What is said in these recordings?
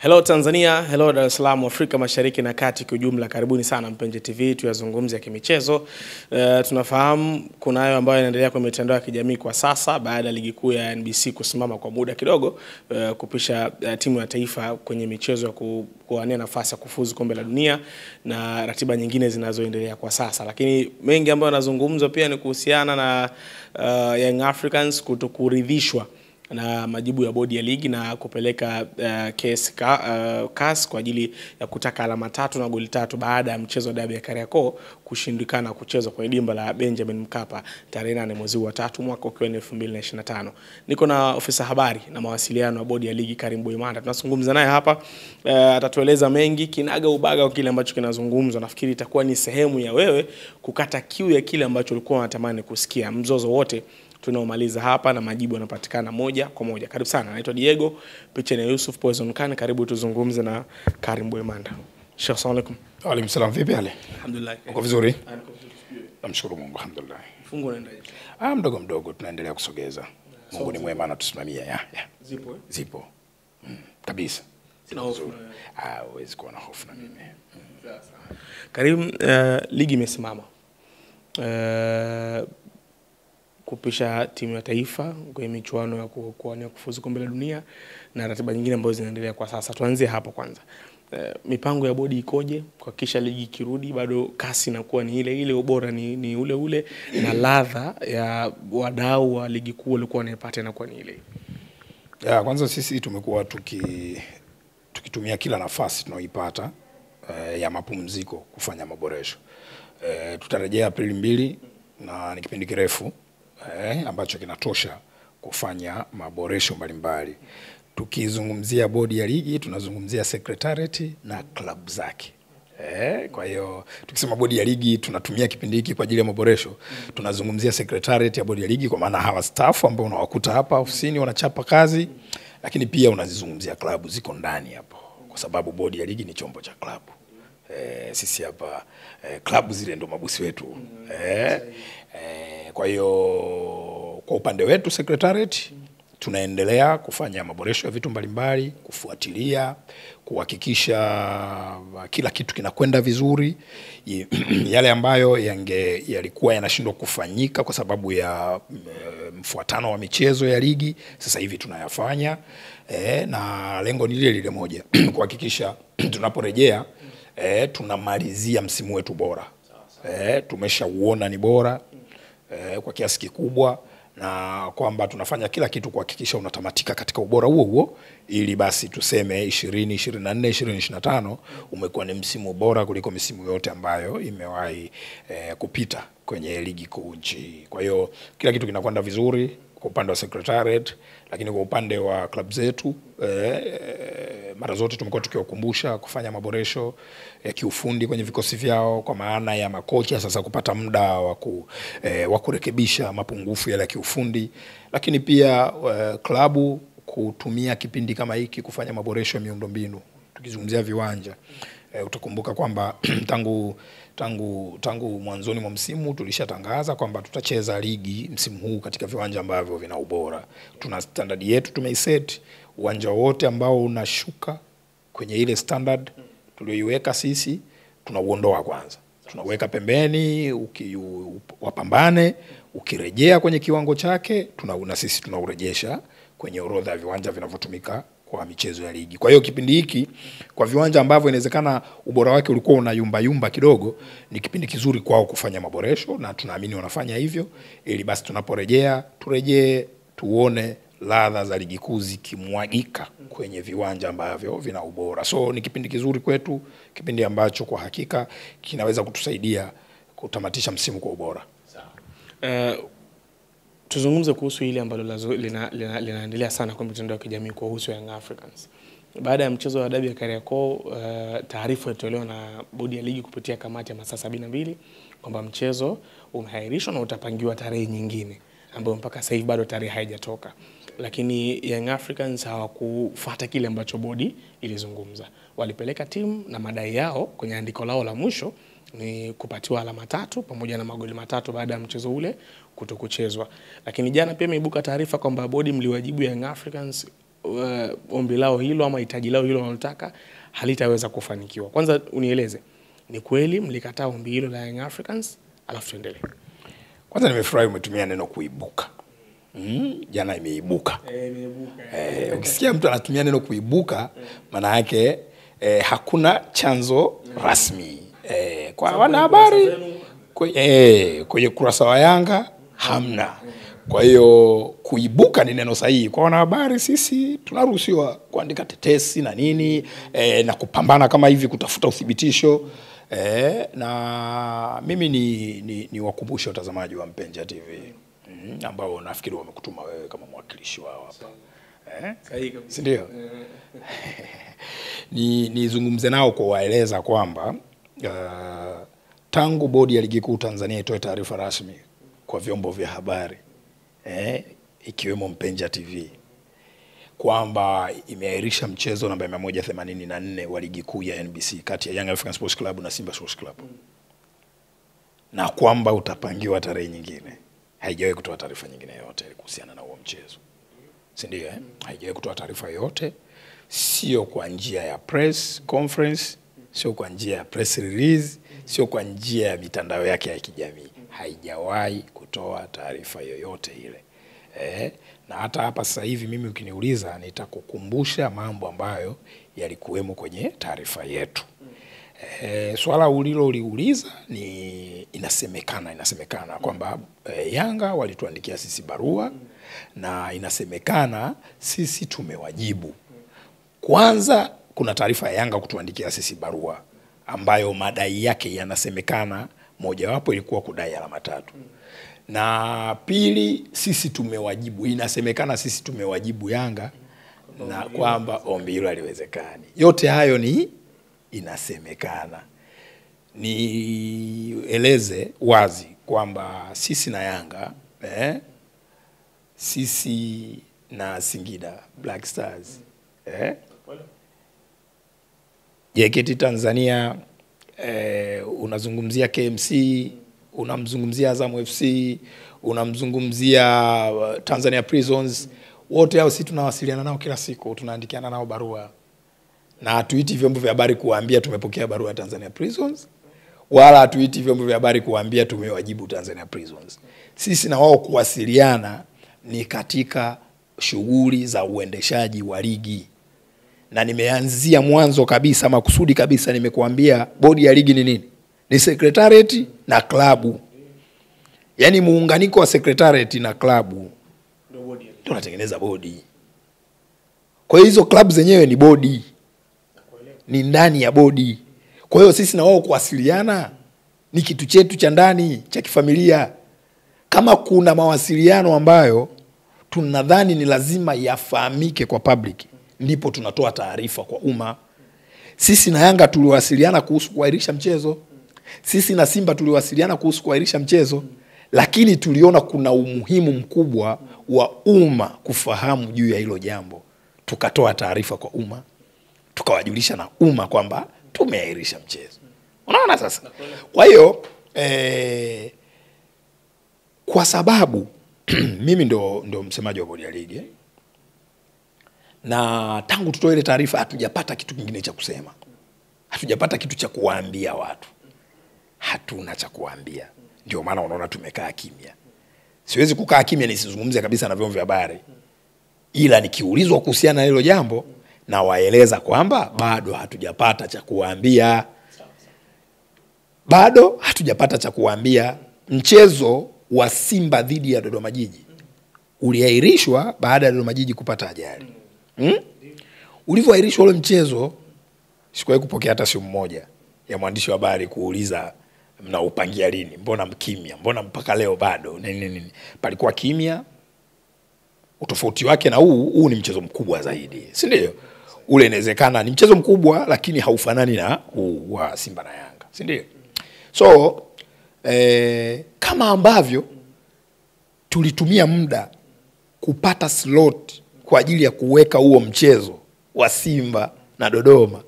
Hello Tanzania, hello Dar es Salaam, Afrika Mashariki na Kati kwa ujumla. Karibuni sana Mpenje TV, tuyazungumze ya kimichezo. Tunafahamu kuna hayo ambayo yanaendelea kwa mitandao ya kijamii kwa sasa baada ya ligi kuu ya NBC kusimama kwa muda kidogo, kupisha timu ya taifa kwenye michezo ya kuwania nafasi ya kufuzu kombe la dunia na ratiba nyingine zinazoendelea kwa sasa. Lakini mengi ambayo yanazungumzwa pia ni kuhusiana na Young Africans kutokuridhishwa na majibu ya bodi ya ligi na kupeleka CAS kwa ajili ya kutaka alama 3 na goli 3 baada ya mchezo wa dabi ya Kariakoo kushindikana kuchezwa kwenye dimba la Benjamin Mkapa tarehe 8 mwezi wa 3 mwaka ukiwa 2025. Niko na ofisa habari na mawasiliano wa bodi ya ligi Karim Boimanda. Tunazungumza naye hapa, atatueleza mengi kinaga ubaga wa kile ambacho kinazungumzwa. Nafikiri itakuwa ni sehemu ya wewe kukata kiu ya kile ambacho ulikuwa unatamani kusikia. Mzozo wote tunaomaliza hapa na majibu yanapatikana moja kwa moja. Karibu sana. Naitwa Diego, picha ni Yusuf Poison Khan. Karibu tuzungumze na Karim Boimanda. Sheikh, assalamu alaykum. Wa alaykum salam. Vipi hali? Alhamdulillah. Uko vizuri? Namshukuru Mungu, alhamdulillah. Fungu unaendaje? Mdogo mdogo tunaendelea kusogeza. Mungu ni mwema na tusimamia. Zipo? Zipo. Kabisa. Sina hofu. Huwezi kuwa na hofu na mimi. Karim, ligi imesimama. Kupisha timu ya taifa kwenye michuano ya kuwania kufuzu kombe la dunia na ratiba nyingine ambazo zinaendelea kwa sasa. Tuanzie hapo kwanza. Mipango ya bodi ikoje kuhakikisha ligi ikirudi bado kasi inakuwa ni ile ile, ubora ni ule ule, na ladha ya wadau wa ligi kuu walikuwa wanapata inakuwa ni ile? Kwanza sisi tumekuwa tukitumia kila nafasi tunaoipata ya mapumziko kufanya maboresho. Tutarejea Aprili 2 na ni kipindi kirefu ambacho kinatosha kufanya maboresho mbalimbali. Tukizungumzia bodi ya ligi tunazungumzia secretariat na club zake. Kwa hiyo tukisema bodi ya ligi tunatumia kipindi hiki kwa ajili ya maboresho, tunazungumzia secretariat ya bodi ya ligi kwa maana hawa staff ambao unawakuta hapa ofisini wanachapa kazi, lakini pia unazizungumzia club ziko ndani hapo kwa sababu bodi ya ligi ni chombo cha club. Sisi hapa club zile ndo mabosi wetu. Kwa hiyo kwa upande wetu secretariat tunaendelea kufanya maboresho ya vitu mbalimbali, kufuatilia, kuhakikisha kila kitu kinakwenda vizuri. Yale ambayo yalikuwa yanashindwa kufanyika kwa sababu ya mfuatano wa michezo ya ligi, sasa hivi tunayafanya, na lengo ni lile moja kuhakikisha tunaporejea tunamalizia msimu wetu bora. Tumeshauona ni bora kwa kiasi kikubwa, na kwamba tunafanya kila kitu kuhakikisha unatamatika katika ubora huo ili basi tuseme 2024 2025 umekuwa ni msimu bora kuliko misimu yote ambayo imewahi kupita kwenye ligi kuu nchi. Kwa hiyo kila kitu kinakwenda vizuri kwa upande wa secretariat, lakini kwa upande wa club zetu mara zote tumekuwa tukiwakumbusha kufanya maboresho ya kiufundi kwenye vikosi vyao, kwa maana ya makocha sasa kupata muda wa kurekebisha mapungufu yale ya kiufundi, lakini pia klabu kutumia kipindi kama hiki kufanya maboresho ya miundombinu. Tukizungumzia viwanja, utakumbuka kwamba tangu mwanzoni mwa msimu tulishatangaza kwamba tutacheza ligi msimu huu katika viwanja ambavyo vina ubora. Tuna standard yetu tumeiset. Uwanja wote ambao unashuka kwenye ile standard tulioiweka sisi tunauondoa kwanza, tunaweka pembeni, wapambane, ukirejea kwenye kiwango chake na sisi tunaurejesha kwenye orodha ya viwanja vinavyotumika kwa michezo ya ligi. Kwa hiyo kipindi hiki kwa viwanja ambavyo inawezekana ubora wake ulikuwa unayumba kidogo, ni kipindi kizuri kwao kufanya maboresho, na tunaamini wanafanya hivyo ili basi tunaporejea turejee tuone ladha za ligi kuu zikimwagika kwenye viwanja ambavyo vina ubora. So ni kipindi kizuri kwetu, kipindi ambacho kwa hakika kinaweza kutusaidia kutamatisha msimu kwa ubora. Tuzungumze kuhusu ile ambalo linaendelea sana kwa mitandao ya kijamii kuhusu Young Africans. Baada ya mchezo wa dabi ya Kariakoo, taarifa ilitolewa na bodi ya ligi kupitia kamati ya masaa 72 kwamba mchezo umehairishwa na utapangiwa tarehe nyingine ambayo mpaka sasa hivi bado tarehe haijatoka. Lakini Young Africans hawakufuata kile ambacho bodi ilizungumza. Walipeleka timu na madai yao kwenye andiko lao la mwisho ni kupatiwa alama 3 pamoja na magoli 3 baada ya mchezo ule kutokuchezwa. Lakini jana pia imeibuka taarifa kwamba bodi mliwajibu Young Africans ombi lao hilo ama hitaji lao hilo wanalotaka halitaweza kufanikiwa. Kwanza unieleze, ni kweli mlikataa ombi hilo la Young Africans? Alafu tuendelee. Kwanza nimefurahi umetumia neno kuibuka. Jana imeibuka. Ukisikia mtu anatumia neno kuibuka, maana yake hakuna chanzo rasmi. Kwa wanahabari kwenye kurasa wa Yanga hamna. Kwa hiyo kuibuka ni neno sahihi. Kwa wanahabari sisi tunaruhusiwa kuandika tetesi na nini, na kupambana kama hivi kutafuta uthibitisho. Na mimi ni wakumbusha watazamaji wa Mpenja TV ambao nafikiri wamekutuma wewe kama mwakilishi wao hapa. Si ndio? Nizungumze nao kwa waeleza kwamba tangu bodi ya ligi kuu Tanzania itoe taarifa rasmi kwa vyombo vya habari ikiwemo Mpenja TV kwamba imeahirisha mchezo namba 184 wa ligi kuu ya NBC kati ya Young Africans Sports Club na Simba Sports Club, na kwamba utapangiwa tarehe nyingine, haijawahi kutoa taarifa nyingine yote kuhusiana na huo mchezo. Si ndio? Haijawahi kutoa taarifa yote, sio kwa njia ya press conference, sio kwa njia ya press release, sio kwa njia ya mitandao yake ya kijamii. Haijawahi kutoa taarifa yoyote ile. Na hata hapa sasa hivi mimi ukiniuliza nitakukumbusha mambo ambayo yalikuwemo kwenye taarifa yetu. Swala ulilouliza ni inasemekana kwamba Yanga walituandikia sisi barua na inasemekana sisi tumewajibu. Kwanza kuna taarifa ya Yanga kutuandikia sisi barua ambayo madai yake yanasemekana mojawapo ilikuwa kudai alama 3. Na pili, sisi tumewajibu, inasemekana sisi tumewajibu Yanga na kwamba ombi hilo haliwezekani. Yote hayo ni inasemekana. Nieleze wazi kwamba sisi na Yanga, sisi na Singida Black Stars, JKT Tanzania, unazungumzia KMC, unamzungumzia Azam FC, unamzungumzia Tanzania Prisons, wote hao sisi tunawasiliana nao kila siku, tunaandikiana nao barua. Na hatuiti vyombo vya habari kuambia tumepokea barua ya Tanzania Prisons, wala hatuiti vyombo vya habari kuambia tumewajibu Tanzania Prisons. Sisi na wao kuwasiliana ni katika shughuli za uendeshaji wa ligi. Na nimeanzia mwanzo kabisa, makusudi kabisa nimekuambia bodi ya ligi ni nini? Ni secretariat na klabu. Yaani muunganiko wa secretariat na klabu ndio tunatengeneza bodi. Kwa hiyo hizo klabu zenyewe ni bodi, ni ndani ya bodi. Kwa hiyo sisi na wao kuwasiliana ni kitu chetu cha ndani cha kifamilia. Kama kuna mawasiliano ambayo tunadhani ni lazima yafahamike kwa public, ndipo tunatoa taarifa kwa umma. Sisi na Yanga tuliwasiliana kuhusu kuahirisha mchezo. Sisi na Simba tuliwasiliana kuhusu kuahirisha mchezo, lakini tuliona kuna umuhimu mkubwa wa umma kufahamu juu ya hilo jambo. Tukatoa taarifa kwa umma, tukawajulisha na umma kwamba tumeahirisha mchezo. Unaona sasa? Kwa hiyo kwa sababu mimi ndo msemaji wa bodi ya ligi, na tangu tutoe ile taarifa hatujapata kitu kingine cha kusema. Hatujapata kitu cha kuwaambia watu. Hatuna cha kuambia. Ndio maana unaona tumekaa kimya. Siwezi kukaa kimya nisizungumze kabisa na vyombo vya habari. Ila nikiulizwa kuhusiana na hilo jambo na waeleza kwamba bado hatujapata cha kuwaambia. Bado hatujapata cha kuwaambia. Mchezo wa Simba dhidi ya Dodoma Jiji uliahirishwa baada ya Dodoma Jiji kupata ajali. Ulivyoahirishwa ule mchezo, sikuwahi kupokea hata simu moja ya mwandishi wa habari kuuliza mnaupangia lini, mbona mkimya, mbona mpaka leo bado nini. Palikuwa kimya. Utofauti wake na huu ni mchezo mkubwa zaidi, si ndio? Ule inawezekana ni mchezo mkubwa lakini haufanani na huu wa Simba na Yanga, si ndio? So kama ambavyo tulitumia muda kupata slot kwa ajili ya kuweka huo mchezo wa Simba na Dodoma,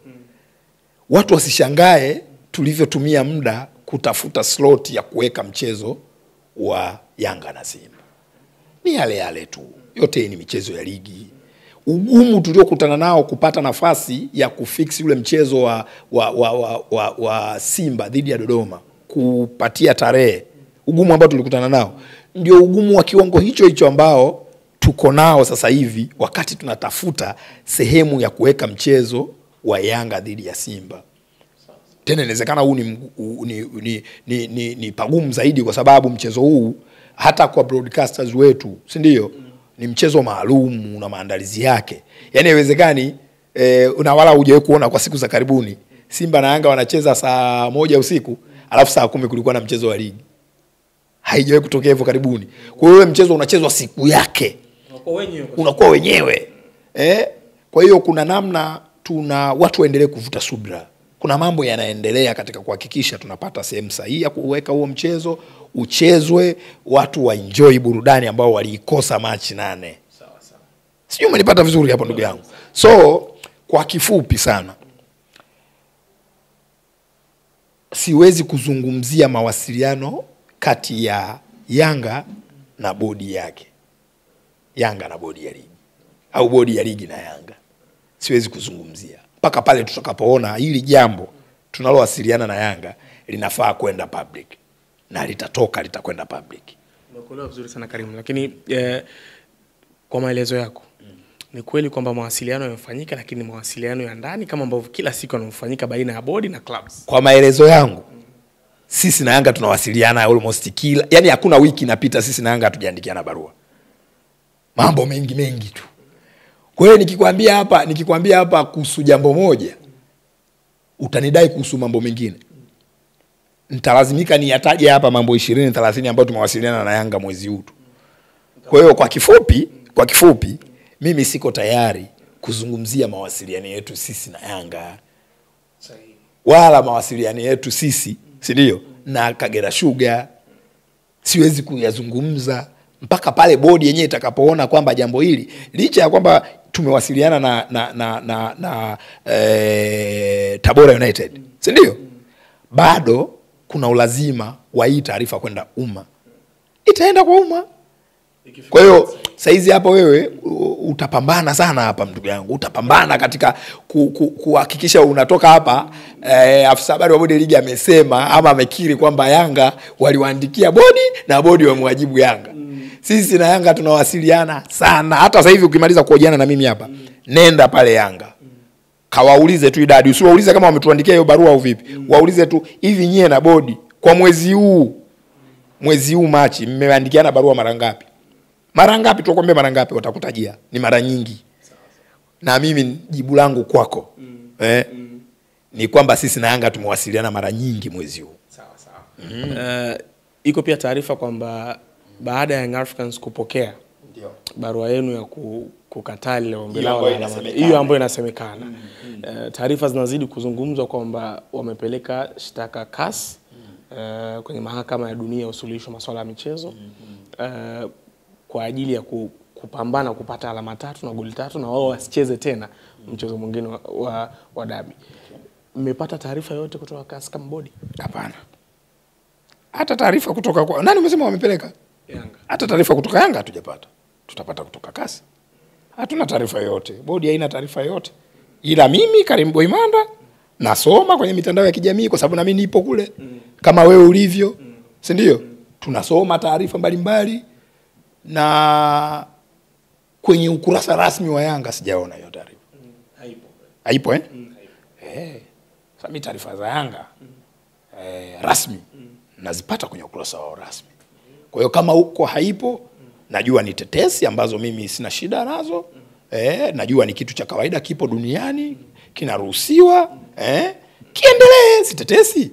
watu wasishangae tulivyotumia muda kutafuta slot ya kuweka mchezo wa Yanga na Simba. Ni yale yale tu. Yote ni michezo ya ligi. ugumu tuliokutana nao kupata nafasi ya kufix ule mchezo wa Simba dhidi ya Dodoma, kupatia tarehe, ugumu ambao tulikutana nao ndio ugumu wa kiwango hicho ambao tuko nao sasa hivi wakati tunatafuta sehemu ya kuweka mchezo wa Yanga dhidi ya Simba. Tena inawezekana huu ni pagumu zaidi kwa sababu mchezo huu hata kwa broadcasters wetu, si ndio? Ni mchezo maalum, una maandalizi yake. Yaani haiwezekani wala hujawahi kuona kwa siku za karibuni Simba na Yanga wanacheza saa 1 usiku alafu saa 10 kulikuwa na mchezo wa ligi. Haijawahi kutokea hivyo karibuni. Kwa hiyo mchezo unachezwa siku yake. Unakuwa wenyewe. Kwa hiyo kuna namna watu waendelee kuvuta subira. Kuna mambo yanaendelea katika kuhakikisha tunapata sehemu sahihi ya kuweka huo mchezo uchezwe, watu wa enjoy burudani ambao waliikosa Machi 8. Sawa. Sijui umenipata vizuri hapo ndugu yangu. So kwa kifupi sana, siwezi kuzungumzia mawasiliano kati ya Yanga na bodi yake. Yanga na bodi ya ligi au bodi ya ligi na Yanga. Siwezi kuzungumzia mpaka pale tutakapoona hili jambo tunalowasiliana na Yanga linafaa kwenda public na litakwenda public. Umekuelewa vizuri sana Karim, lakini kwa maelezo yako ni kweli kwamba mawasiliano yamefanyika, lakini mawasiliano ya ndani kama ambavyo kila siku yanafanyika baina ya bodi na clubs? Kwa maelezo yangu sisi na Yanga tunawasiliana almost kila, yani hakuna wiki inapita sisi na Yanga hatujaandikiana barua. Mambo mengi tu. Kwa hiyo nikikwambia hapa kuhusu jambo moja, utanidai kuhusu mambo mengine. Nitalazimika niyataje hapa mambo 20-30 ambayo tumewasiliana na Yanga mwezi huu. Kwa hiyo kwa kifupi mimi siko tayari kuzungumzia mawasiliano yetu sisi na Yanga. Sahihi. Wala mawasiliano yetu sisi, si ndio, na Kagera Sugar siwezi kuyazungumza mpaka pale bodi yenyewe itakapoona kwamba jambo hili, licha ya kwamba tumewasiliana na Tabora United, si ndio, bado kuna ulazima wa hii taarifa kwenda umma. Itaenda kwa umma. Kwa hiyo saizi hapa wewe utapambana sana hapa ndugu yangu. Utapambana katika kuhakikisha unatoka hapa afisa habari wa bodi ya ligi amesema ama amekiri kwamba Yanga waliwaandikia bodi na bodi wamwajibu Yanga. Sisi na Yanga tunawasiliana sana. Hata sasa hivi ukimaliza kuhojiana na mimi hapa, nenda pale Yanga. Kawaulize tu idadi. Usiwaulize kama wametuandikia hiyo barua au vipi. Waulize tu, hivi nyie na bodi kwa mwezi huu Machi mmeandikiana barua mara ngapi? Mara ngapi? Tukwambie mara ngapi, watakutajia. Ni mara nyingi. Na mimi jibu langu kwako ni kwamba sisi na Yanga tumewasiliana mara nyingi mwezi huu. Sawa. Iko pia taarifa kwamba baada ya Young Africans kupokea barua yenu ya kukataa ile ombi lao, hiyo ambayo inasemekana, taarifa zinazidi kuzungumzwa kwamba wamepeleka shtaka CAS kwenye mahakama ya dunia ya usuluhisho masuala ya michezo kwa ajili ya kupambana kupata alama 3 na goli 3 na wao wasicheze tena mchezo mwingine wa dabi. Mmepata taarifa yote kutoka CAS kama bodi? Hapana. Hata taarifa kutoka kwa nani umesema wamepeleka? Yanga. Hata taarifa kutoka Yanga hatujapata. Tutapata kutoka CAS. Hatuna taarifa yote. Bodi haina taarifa yote. Ila mimi Karim Boimanda nasoma kwenye mitandao ya kijamii kwa sababu na mimi nipo kule kama wewe ulivyo. Si ndio? Tunasoma taarifa mbalimbali na kwenye ukurasa rasmi wa Yanga sijaona hiyo taarifa. Haipo Sasa mimi taarifa za Yanga rasmi nazipata kwenye ukurasa wao rasmi. Kwa hiyo kama huko haipo, najua ni tetesi ambazo mimi sina shida nazo. Najua ni kitu cha kawaida, kipo duniani, kinaruhusiwa, kiendelee, si tetesi.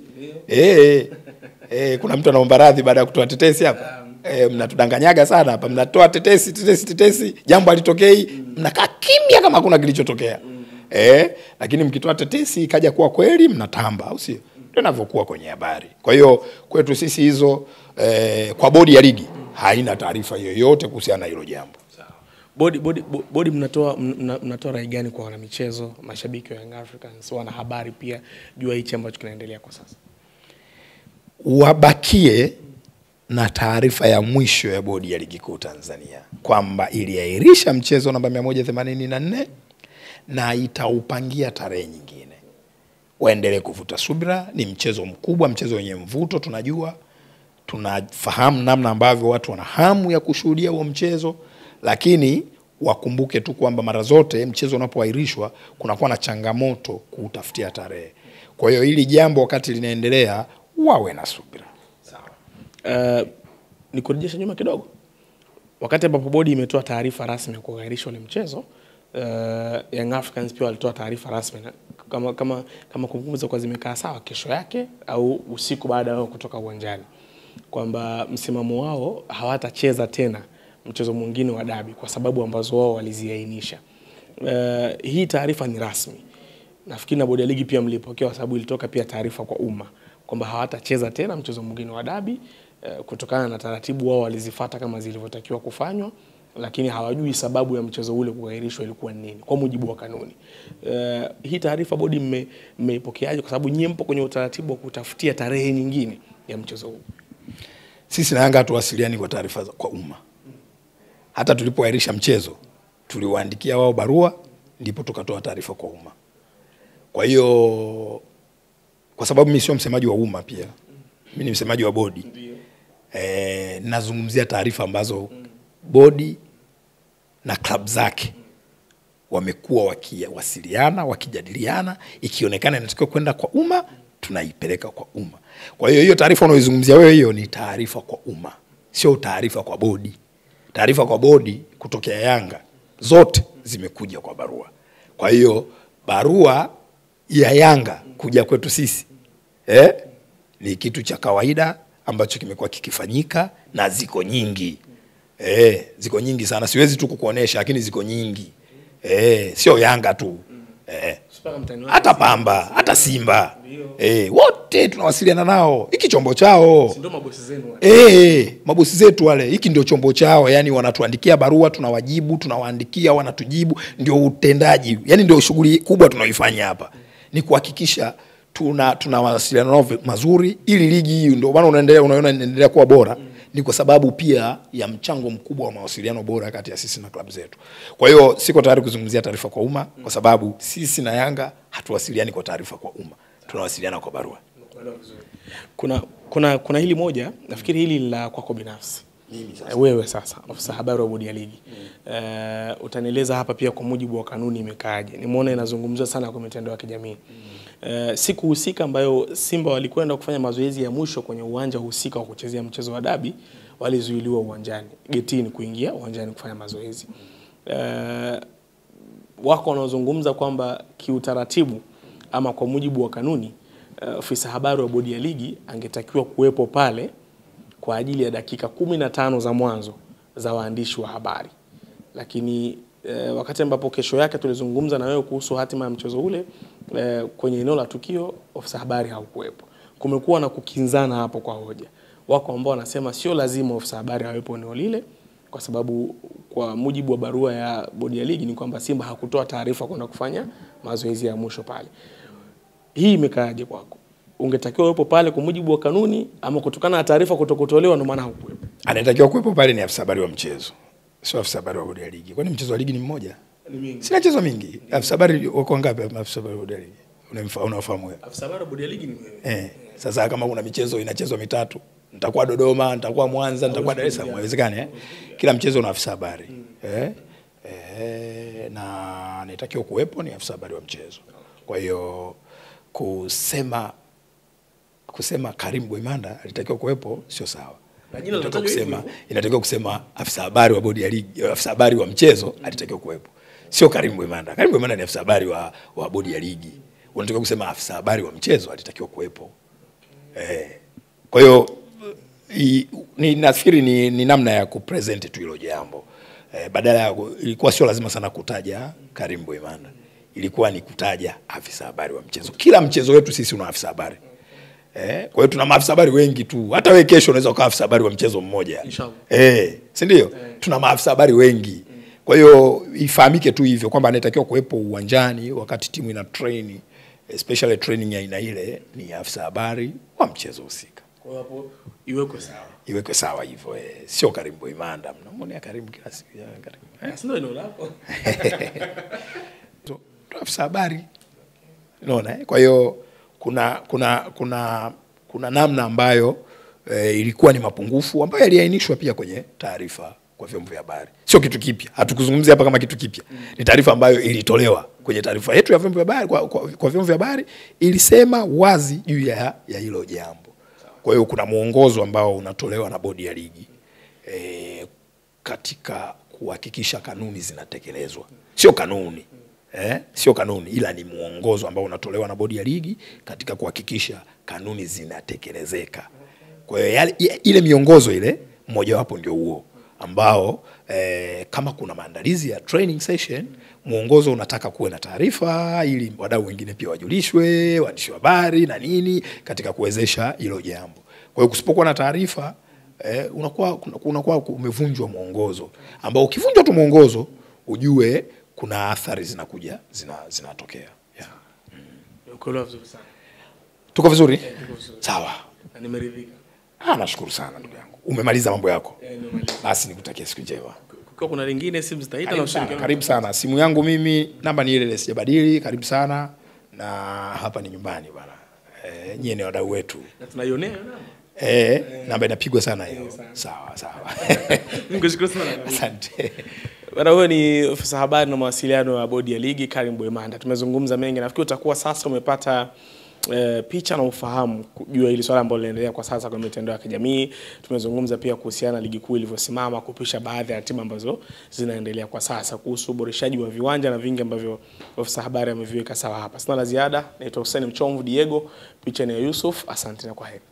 Kuna mtu anaomba radhi baada ya kutoa tetesi hapa. Mnatudanganyaga sana hapa, mnatoa tetesi, jambo halitokei, mnakaa kimya kama hakuna kilichotokea. Lakini mkitoa tetesi ikaja kuwa kweli, mnatamba, au sio? Ndio inavyokuwa kwenye habari. Kwa hiyo kwetu sisi hizo kwa bodi ya ligi haina taarifa yoyote kuhusiana na hilo jambo. Bodi mnatoa rai gani kwa wana michezo, mashabiki wa Young Africans, wana habari pia jua hichi ambacho kinaendelea kwa sasa? Wabakie na taarifa ya mwisho ya bodi ya ligi kuu Tanzania kwamba iliahirisha mchezo namba 184 na itaupangia tarehe nyingine. Waendelee kuvuta subira, ni mchezo mkubwa, mchezo wenye mvuto, tunajua. Tunafahamu namna ambavyo watu wana hamu ya kushuhudia huo mchezo, lakini wakumbuke tu kwamba mara zote mchezo unapoahirishwa kunakuwa na changamoto kutafutia tarehe. Kwa hiyo hili jambo wakati linaendelea wawe na subira. Sawa. Nikurejesha nyuma kidogo. Wakati ambapo bodi imetoa taarifa rasmi ya kuahirishwa ile mchezo, Young Africans pia walitoa taarifa rasmi kama kumbukumbu za kwa zimekaa sawa kesho yake au usiku baada ya kutoka uwanjani, kwamba msimamo wao hawatacheza tena mchezo mwingine wa dabi kwa sababu ambazo wao waliziainisha. Hii taarifa ni rasmi. Nafikiri na bodi ya ligi pia mlipokea kwa sababu ilitoka pia taarifa kwa umma kwamba hawatacheza tena mchezo mwingine wa dabi kutokana na taratibu wao walizifuata kama zilivyotakiwa kufanywa, lakini hawajui sababu ya mchezo ule kuahirishwa ilikuwa nini kwa mujibu wa kanuni. Hii taarifa bodi mmeipokeaje, kwa sababu nyinyi mpo kwenye utaratibu wa kutafutia tarehe nyingine ya mchezo huu? Sisi na Yanga tuwasiliani kwa taarifa kwa umma. Hata tulipoahirisha mchezo tuliwaandikia wao barua, ndipo tukatoa taarifa kwa umma. Kwa hiyo kwa sababu mimi sio msemaji wa umma pia, mimi ni msemaji wa bodi. Nazungumzia taarifa ambazo bodi na club zake wamekuwa wakiwasiliana, wakijadiliana, ikionekana inatakiwa kwenda kwa umma tunaipeleka kwa umma. Kwa hiyo hiyo taarifa unaoizungumzia wewe, hiyo ni taarifa kwa umma, sio taarifa kwa bodi. Taarifa kwa bodi kutokea Yanga zote zimekuja kwa barua. Kwa hiyo barua ya Yanga kuja kwetu sisi ni kitu cha kawaida ambacho kimekuwa kikifanyika, na ziko nyingi. Ziko nyingi sana, siwezi tu kukuonesha, lakini ziko nyingi. Sio Yanga tu. Hata Pamba, hata Simba. Wote tunawasiliana nao. Hiki chombo chao. Ndio mabosi zenu wale. Mabosi zetu wale. Hiki ndio chombo chao. Yani wanatuandikia barua, tunawajibu, tunawaandikia, wanatujibu. Ndio utendaji. Yani ndio shughuli kubwa tunaoifanya hapa. Ni kuhakikisha tunawasiliana nao mazuri ili ligi ndio maana unaona inaendelea kuwa bora. Ni kwa sababu pia ya mchango mkubwa wa mawasiliano bora kati ya sisi na klabu zetu. Kwa hiyo siko tayari kuzungumzia taarifa kwa umma kwa sababu sisi na Yanga hatuwasiliani kwa taarifa kwa umma. Tunawasiliana kwa barua. Kuna hili moja, nafikiri hili la kwako binafsi. Wewe sasa afisa habari wa bodi ya ligi. Utanieleza hapa pia kwa mujibu wa kanuni imekaaje. Nimeona inazungumzwa sana kwa mitandao ya kijamii. Siku husika ambayo Simba walikwenda kufanya mazoezi ya mwisho kwenye uwanja husika wa kuchezea mchezo wa dabi, walizuiliwa uwanjani, getini kuingia uwanjani kufanya mazoezi. Wako wanaozungumza kwamba kiutaratibu ama kwa mujibu wa kanuni, ofisa habari wa bodi ya ligi angetakiwa kuwepo pale kwa ajili ya dakika 15 za mwanzo za waandishi wa habari. Lakini wakati ambapo kesho yake tulizungumza na wewe kuhusu hatima ya mchezo ule, kwenye eneo la tukio ofisa habari haukuwepo. Kumekuwa na kukinzana hapo kwa hoja. Wako ambao wanasema sio lazima ofisa habari awepo eneo lile kwa sababu kwa mujibu wa barua ya bodi ya ligi ni kwamba Simba hakutoa taarifa kwenda kufanya mazoezi ya mwisho pale. Hii imekaaje kwako? Ungetakiwa uwepo pale kwa mujibu wa kanuni ama kutokana na taarifa kutokutolewa ndio maana haukuwepo? Anatakiwa kuwepo pale ni afisa habari wa mchezo, sio afisa habari wa bodi ya ligi. Kwani mchezo wa ligi ni mmoja? Ni mingi. Sina mchezo mingi. Afisa habari wako ngapi afisa habari wa bodi ya ligi? Unafahamu wewe? Afisa habari wa bodi ya ligi ni wewe. Sasa kama kuna michezo inachezwa mitatu, nitakuwa Dodoma, nitakuwa Mwanza, nitakuwa Dar es Salaam, haiwezekani Kila mchezo una afisa habari. Na anatakiwa kuwepo ni afisa habari wa mchezo. Kwa hiyo kusema Karim Boimanda alitakiwa kuwepo sio sawa. Inatakiwa kusema afisa habari wa bodi ya ligi, afisa habari wa mchezo alitakiwa kuwepo. Sio Karim Boimanda. Karim Boimanda ni afisa habari wa bodi ya ligi. Unatakiwa kusema afisa habari wa mchezo alitakiwa kuwepo. Kwa hiyo nafikiri ni namna ya kupresent tu hilo jambo. Badala ya ilikuwa sio lazima sana kutaja Karim Boimanda. Ilikuwa ni kutaja afisa habari wa mchezo. Kila mchezo wetu sisi una afisa habari. Kwa hiyo tuna maafisa habari wengi tu. Hata wewe kesho unaweza ukawa afisa habari wa mchezo mmoja. Si ndio? Tuna maafisa habari wengi. Kwa hiyo ifahamike tu hivyo kwamba anatakiwa kuwepo uwanjani wakati timu ina train, especially training ya aina ile ni afisa habari wa mchezo husika. Kwa hapo iweko sawa. Iwekwe sawa hivyo sio Karim Boimanda. Mnamuonea Karim kila siku ya Karim. Ndio eneo lako. Afisa habari. Unaona Kwa hiyo kuna namna ambayo ilikuwa ni mapungufu ambayo yaliainishwa pia kwenye taarifa kwa vyombo vya habari. Sio kitu kipya. Hatukuzungumzia hapa kama kitu kipya. Ni taarifa ambayo ilitolewa kwenye taarifa yetu ya vyombo vya habari kwa vyombo vya habari, ilisema wazi juu ya hilo jambo. Kwa hiyo kuna muongozo ambao unatolewa na bodi ya ligi katika kuhakikisha kanuni zinatekelezwa. Sio kanuni. Sio kanuni, ila ni muongozo ambao unatolewa na bodi ya ligi katika kuhakikisha kanuni zinatekelezeka. Kwa hiyo ile miongozo ile mmoja wapo ndio huo ambao kama kuna maandalizi ya training session, muongozo unataka kuwe na taarifa ili wadau wengine pia wajulishwe, waandishi wa habari na nini katika kuwezesha hilo jambo. Kwa hiyo kusipokuwa na taarifa unakuwa umevunjwa muongozo, ambao ukivunjwa tu muongozo ujue kuna athari zinakuja zinatokea. Uko vizuri sana. Tuko vizuri? Sawa. Na nimeridhika. Nashukuru sana ndugu yangu. Umemaliza mambo yako? Nimemaliza. Basi nikutakia siku njema. Kwa kuna lingine simu zitaita na ushirikiano. Karibu sana. Simu yangu mimi namba ni ile sijabadili. Karibu sana. Na hapa ni nyumbani bwana. Nyie ni wadau wetu. Na tunaionea namba. Namba inapigwa sana hiyo. Sawa. Nikushukuru sana. Asante. Bwana, huyo ni ofisa habari na mawasiliano wa bodi ya ligi Karim Boimanda. Tumezungumza mengi, nafikiri utakuwa sasa umepata picha na ufahamu juu ya hili swala ambalo linaendelea kwa sasa kwa mitandao ya kijamii. Tumezungumza pia kuhusiana ligi kuu ilivyosimama, kupisha baadhi ya timu ambazo zinaendelea kwa sasa, kuhusu uboreshaji wa viwanja na vingi ambavyo ofisa habari ameviweka sawa hapa. Sina la ziada. Naitwa Hussein Mchomvu Diego, picha ni ya Yusuf. Asante na kwaheri.